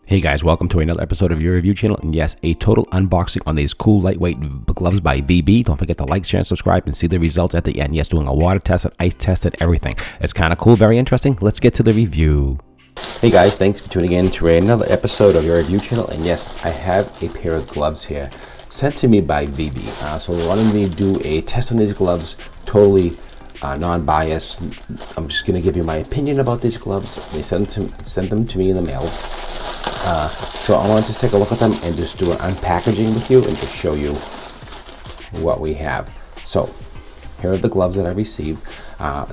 Hey guys, welcome to another episode of your review channel, and yes, a total unboxing on these cool lightweight gloves by Vebe. Don't forget to like, share, and subscribe and see the results at the end. Yes, doing a water test, an ice test, and everything. It's kind of cool, very interesting. Let's get to the review. Hey guys, thanks for tuning in to another episode of your review channel, and yes, I have a pair of gloves here sent to me by Vebe. So they wanted me to do a test on these gloves, totally non-biased. I'm just going to give you my opinion about these gloves. They sent them to me in the mail. So I want to just take a look at them and just do an unpackaging with you and just show you what we have. So here are the gloves that I received.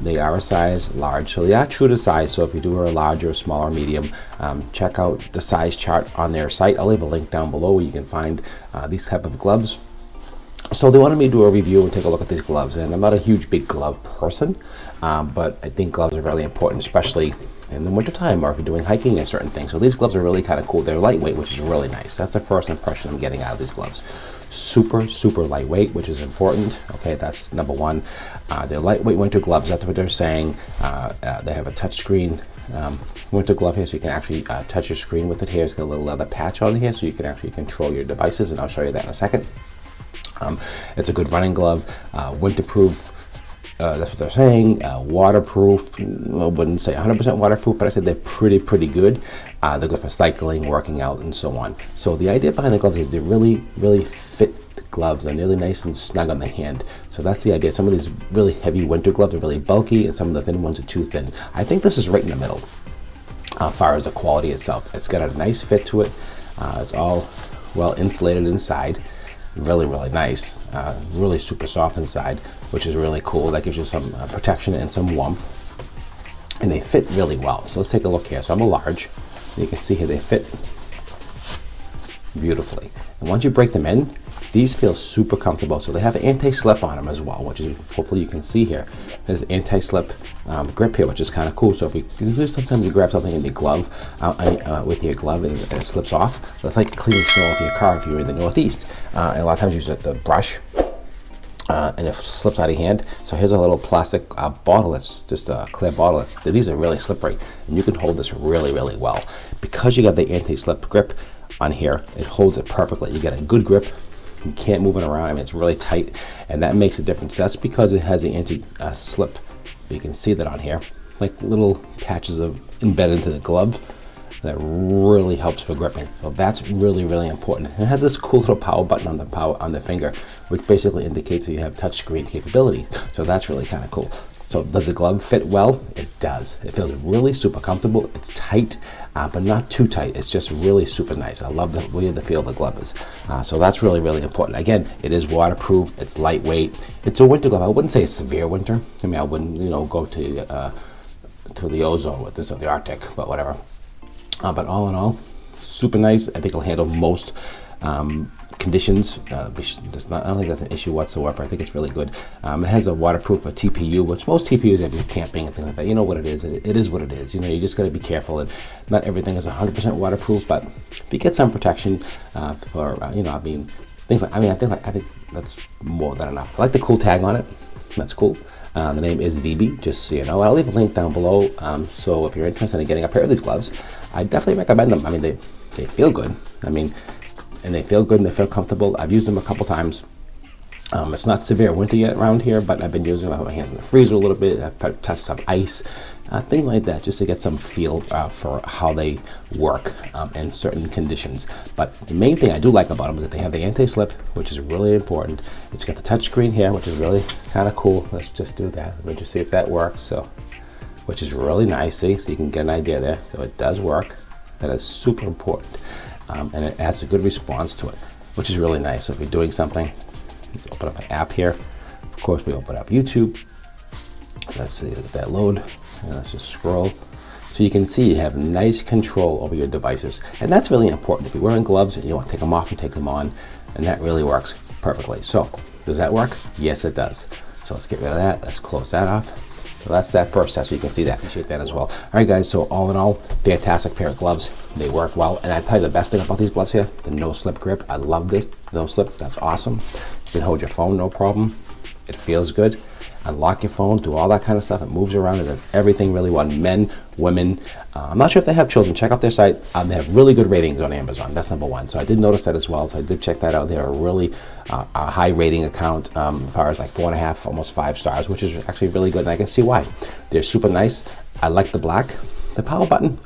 They are a size large, so they are true to size. So if you do a larger, smaller, medium, check out the size chart on their site. I'll leave a link down below where you can find these type of gloves. So they wanted me to do a review and take a look at these gloves, and I'm not a huge big glove person, but I think gloves are really important, especially in the wintertime or if you're doing hiking and certain things. So these gloves are really kind of cool. They're lightweight, which is really nice. That's the first impression I'm getting out of these gloves. Super lightweight, which is important. Okay, that's number one. They're lightweight winter gloves. That's what they're saying. They have a touch screen winter glove here, so you can actually touch your screen with it here. It's got a little leather patch on here, so you can actually control your devices, and I'll show you that in a second. It's a good running glove, winterproof. That's what they're saying. Waterproof. I wouldn't say 100% waterproof, but I said they're pretty good. They're good for cycling, working out, and so on. So the idea behind the gloves is they really fit the gloves. They're really nice and snug on the hand. So that's the idea. Some of these really heavy winter gloves are really bulky, and some of the thin ones are too thin. I think this is right in the middle as far as the quality itself. It's got a nice fit to it. It's all well insulated inside. Really nice. Really super soft inside, which is really cool. That gives you some protection and some warmth, and they fit really well. So let's take a look here. So I'm a large. You can see here they fit beautifully, and once you break them in, these feel super comfortable. So they have an anti-slip on them as well, which is hopefully you can see here. There's an anti-slip grip here, which is kind of cool. So if you sometimes you grab something in your glove with your glove and it slips off. So it's like cleaning snow off your car if you're in the Northeast. And a lot of times you use the brush and it slips out of your hand. So here's a little plastic bottle. That's just a clear bottle. These are really slippery, and you can hold this really well because you got the anti-slip grip on here. It holds it perfectly. You get a good grip. You can't move it around. I mean, it's really tight, and that makes a difference. That's because it has the anti-slip. You can see that on here, like little patches of embedded into the glove. That really helps for gripping. So that's really important. It has this cool little power button on the finger, which basically indicates that you have touch screen capability. So that's really kind of cool. So does the glove fit well? It does. It feels really super comfortable. It's tight, but not too tight. It's just really super nice. I love the way the feel of the glove is. So that's really important. Again, it is waterproof. It's lightweight. It's a winter glove. I wouldn't say it's severe winter. I mean, I wouldn't, go to the ozone with this or the Arctic, but whatever. But all in all, super nice. I think it'll handle most conditions. I don't think that's an issue whatsoever. I think it's really good. It has a waterproof TPU, which most TPUs if you're camping and things like that. You know what it is. It is what it is. You just got to be careful. And not everything is 100% waterproof, but if you get some protection for, I mean, things like. I think that's more than enough. I like the cool tag on it. That's cool. The name is Vebe, just so you know. I'll leave a link down below. So if you're interested in getting a pair of these gloves, I definitely recommend them. I mean, they feel good. I mean, and they feel good and they feel comfortable. I've used them a couple times. It's not severe winter yet around here, but I've been using them. I have my hands in the freezer a little bit. I've touched some ice, things like that, just to get some feel for how they work in certain conditions. But the main thing I do like about them is that they have the anti-slip, which is really important. It's got the touch screen here, which is really kind of cool. Let's just do that. Let me just see if that works. So, which is really nice. See, so you can get an idea there. So it does work. That is super important, and it has a good response to it, which is really nice. So if you're doing something, let's open up an app here. Of course, we open up YouTube. Let's see, look at that load. And let's just scroll. So you can see you have nice control over your devices. And that's really important. If you're wearing gloves and you want to take them off and take them on, and that really works perfectly. So does that work? Yes, it does. So let's get rid of that. Let's close that off. So that's that first test, so you can see that. Appreciate that as well. All right, guys, so all in all, fantastic pair of gloves. They work well. And I tell you the best thing about these gloves here, the no-slip grip. I love this no-slip. That's awesome. You can hold your phone, no problem. It feels good. unlock your phone, do all that kind of stuff. It moves around, it does everything really well. Men, women, I'm not sure if they have children. Check out their site. They have really good ratings on Amazon. That's number one. So I did notice that as well. So I did check that out. They're a really a high rating account as far as like 4.5, almost 5 stars, which is actually really good. And I can see why. They're super nice. I like the black. The power button,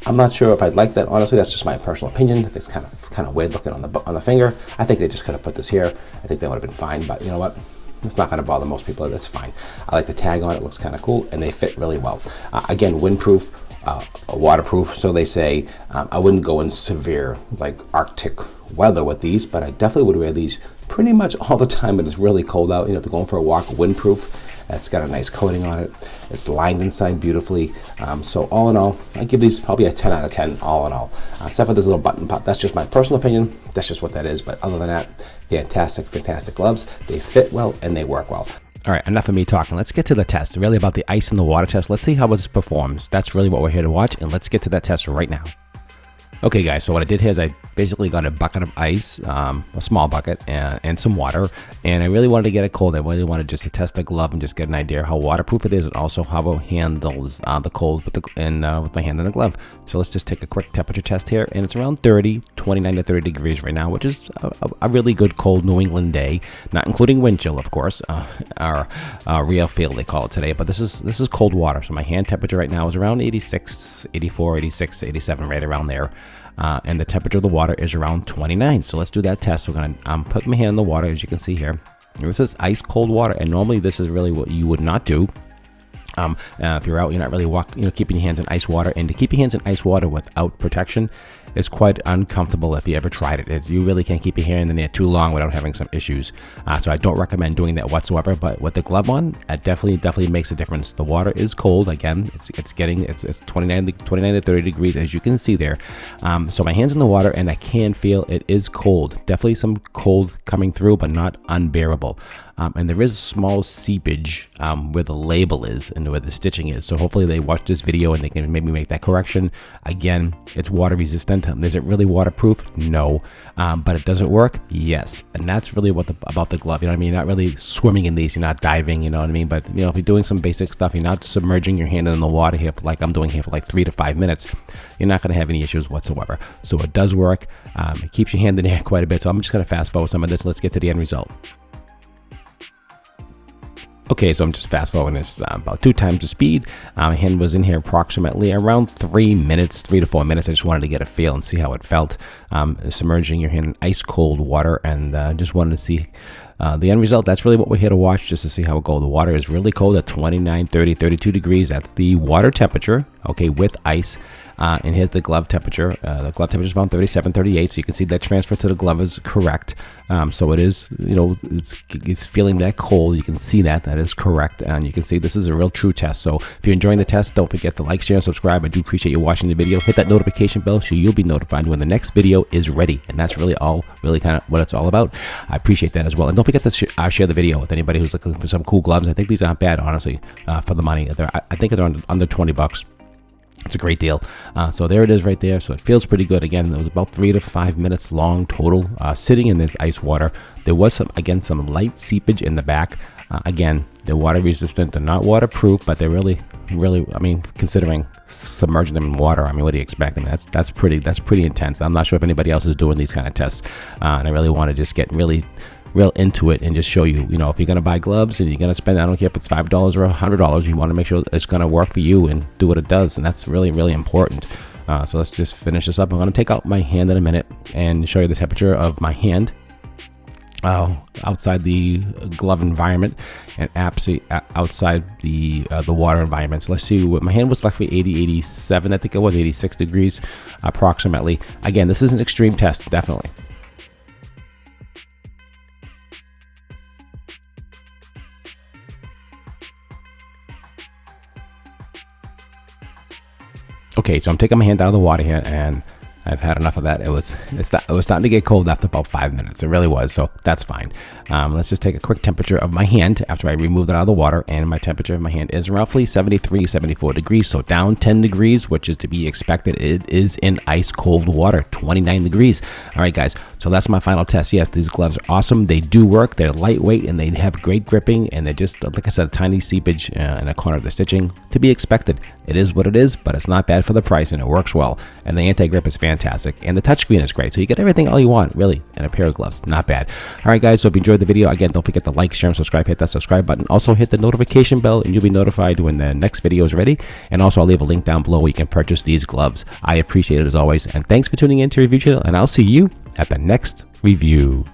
I'm not sure if I'd like that. Honestly, that's just my personal opinion. It's kind of weird looking on the finger. I think they just could have put this here. I think that would have been fine. But you know what? It's not going to bother most people. That's fine. I like the tag on it. It looks kind of cool, and they fit really well. Again, windproof, waterproof. So they say I wouldn't go in severe like Arctic weather with these, but I definitely would wear these pretty much all the time when it's really cold out. You know, if you're going for a walk, windproof. It's got a nice coating on it. It's lined inside beautifully. So all in all, I give these probably a 10 out of 10 all in all. Except for this little button pop. That's just my personal opinion. That's just what that is. But other than that, fantastic, fantastic gloves. They fit well and they work well. All right, enough of me talking. Let's get to the test. Really about the ice and the water test. Let's see how this performs. That's really what we're here to watch. And let's get to that test right now. Okay guys, so what I did here is I basically got a bucket of ice, a small bucket, and some water, and I really wanted to get it cold. I really wanted just to test the glove and just get an idea how waterproof it is, and also how it handles the cold with my hand in the glove. So let's just take a quick temperature test here, and it's around 29 to 30 degrees right now, which is a really good cold New England day, not including wind chill, of course, our real feel they call it today, but this is cold water. So my hand temperature right now is around 86, 84, 86, 87, right around there. And the temperature of the water is around 29. So let's do that test. We're going to put my hand in the water, as you can see here. This is ice cold water, and normally this is really what you would not do. If you're out, you're not really keeping your hands in ice water, and to keep your hands in ice water without protection is quite uncomfortable if you ever tried it. You really can't keep your hand in there too long without having some issues. So I don't recommend doing that whatsoever, but with the glove on, it definitely makes a difference. The water is cold. Again, it's 29 to 30 degrees, as you can see there. So my hand's in the water, and I can feel it is cold. Definitely some cold coming through, but not unbearable. And there is small seepage where the label is and where the stitching is. So hopefully they watch this video and they can maybe make that correction. Again, it's water resistant. Is it really waterproof? No. But it doesn't work? Yes. And that's really about the glove. You know what I mean? You're not really swimming in these. You're not diving. You know what I mean? But you know, if you're doing some basic stuff, you're not submerging your hand in the water here like I'm doing here for like 3 to 5 minutes. You're not going to have any issues whatsoever. So it does work. It keeps your hand in there quite a bit. So I'm just going to fast forward some of this. Let's get to the end result. Okay, so I'm just fast forwarding this about 2 times the speed. My hand was in here approximately around 3 to 4 minutes. I just wanted to get a feel and see how it felt. Submerging your hand in ice cold water, and just wanted to see the end result. That's really what we're here to watch, just to see how it goes. The water is really cold at 29, 30, 32 degrees. That's the water temperature, okay, with ice. And here's the glove temperature. The glove temperature is around 37, 38, so you can see that transfer to the glove is correct. So it is, you know, it's feeling that cold. You can see that is correct, and you can see this is a real true test. So if you're enjoying the test, don't forget to like, share, and subscribe. I do appreciate you watching the video. Hit that notification bell so you'll be notified when the next video is ready, and that's really kind of what it's all about. I appreciate that as well, and don't forget to share the video with anybody who's looking for some cool gloves. I think these aren't bad, honestly, for the money. I think they're under $20. It's a great deal. So there it is right there. So it feels pretty good. Again, it was about 3 to 5 minutes long total sitting in this ice water. There was some light seepage in the back. Again, they're water resistant. They're not waterproof, but they're really, I mean, considering submerging them in water, I mean, what do you expect? I mean, that's pretty intense. I'm not sure if anybody else is doing these kind of tests. And I really want to just get real into it and just show you, you know, if you're going to buy gloves and you're going to spend, I don't care if it's $5 or $100, you want to make sure it's going to work for you and do what it does. And that's really, really important. So let's just finish this up. I'm going to take out my hand in a minute and show you the temperature of my hand outside the glove environment and outside the water environment. So let's see what my hand was, like 80, 87, I think it was 86 degrees approximately. Again, this is an extreme test, definitely. Okay, so I'm taking my hand out of the water here, and I've had enough of that. It was starting to get cold after about 5 minutes. It really was, so that's fine. Let's just take a quick temperature of my hand after I removed it out of the water, and my temperature of my hand is roughly 73, 74 degrees, so down 10 degrees, which is to be expected. It is in ice cold water, 29 degrees. All right, guys, So that's my final test. Yes, these gloves are awesome. They do work. They're lightweight and they have great gripping, and they're just, like I said, a tiny seepage in a corner of the stitching. To be expected. It is what it is, but it's not bad for the price, and it works well. And the anti-grip is fantastic, and the touchscreen is great. So you get everything all you want, really, in a pair of gloves. Not bad. All right, guys, so if you enjoyed the video, again, don't forget to like, share, and subscribe. Hit that subscribe button. Also, hit the notification bell, and you'll be notified when the next video is ready. And also, I'll leave a link down below where you can purchase these gloves. I appreciate it as always, and thanks for tuning in to Review Channel, and I'll see you at the next review.